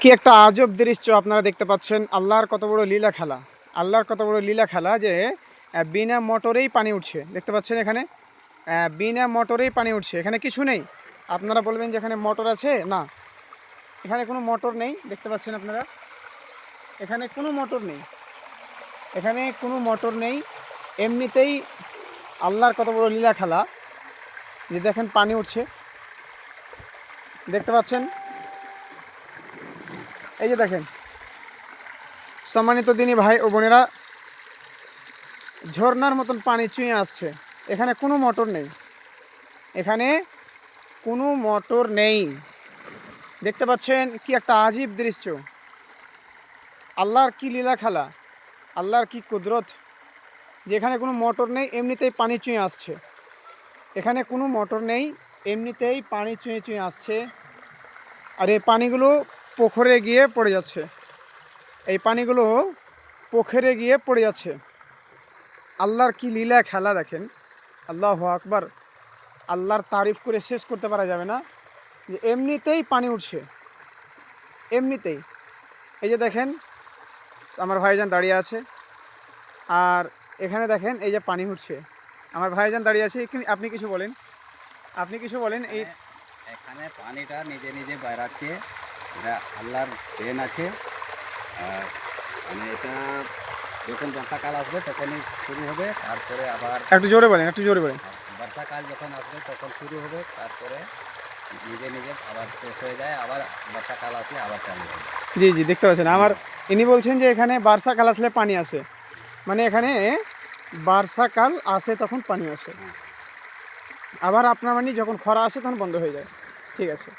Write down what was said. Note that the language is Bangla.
কি একটা আজব দৃশ্য আপনারা দেখতে পাচ্ছেন। আল্লাহর কত বড় লীলা খেলা, আল্লাহর কত বড় লীলা খেলা যে বিনা মোটরেই পানি উঠছে। দেখতে পাচ্ছেন এখানে বিনা মোটরেই পানি উঠছে, এখানে কিছু নেই। আপনারা বলবেন যে এখানে মোটর আছে, না, এখানে কোনো মোটর নেই। দেখতে পাচ্ছেন আপনারা, এখানে কোনো মোটর নেই, এখানে কোনো মোটর নেই। এমনিতেই আল্লাহর কত বড় লীলা খেলা যে দেখেন পানি উঠছে, দেখতে পাচ্ছেন। এই যে দেখেন, সম্মানিত দিনী ভাই ও বোনেরা, ঝর্ণার মতন পানি চুঁয়ে আসছে। এখানে কোনো মোটর নেই, এখানে কোনো মোটর নেই। দেখতে পাচ্ছেন কি একটা আজীব দৃশ্য। আল্লাহর কি লীলা খেলা, আল্লাহর কি কুদরত, যেখানে কোনো মোটর নেই এমনিতেই পানি চুঁয়ে আসছে। এখানে কোনো মোটর নেই, এমনিতেই পানি চুঁয়ে চুঁয়ে আসছে। আর এই পানিগুলো পুকুরে গিয়ে পড়ে যাচ্ছে, এই পানিগুলো পুকুরে গিয়ে পড়ে যাচ্ছে। আল্লাহর কি লীলা খেলা দেখেন, আল্লাহু আকবার। আল্লাহর তারিফ করে শেষ করতে পারা যাবে না যে এমনিতেই পানি উঠছে, এমনিতেই। এই যে দেখেন আমার ভাইজান দাঁড়িয়ে আছে, আর এখানে দেখেন এই যে পানি উঠছে, আমার ভাইজান দাঁড়িয়ে আছে। আপনি কিছু বলেন, আপনি কিছু বলেন। এই এখানে পানিটা নিজে নিজে বাইরাচ্ছে, এটা আল্লাহর দেন আছে। আর মানে এটা যখন বর্ষাকাল আসবে তখনই শুরু হবে, তারপরে আবার একটু জোরে বলেন, একটু জোরে বলেন। বর্ষাকাল যখন আসবে তখন শুরু হবে, তারপরে নিজে নিজে আবার শেষ হয়ে যায়, আবার বর্ষাকাল আসলে আবার চালু হবে। জি জি, দেখতে পাচ্ছেন আমার, ইনি বলছেন যে এখানে বর্ষাকাল আসলে পানি আসে, মানে এখানে বর্ষাকাল আসে তখন পানি আসে, আবার আপনার মানে যখন খরা আসে তখন বন্ধ হয়ে যায়। ঠিক আছে।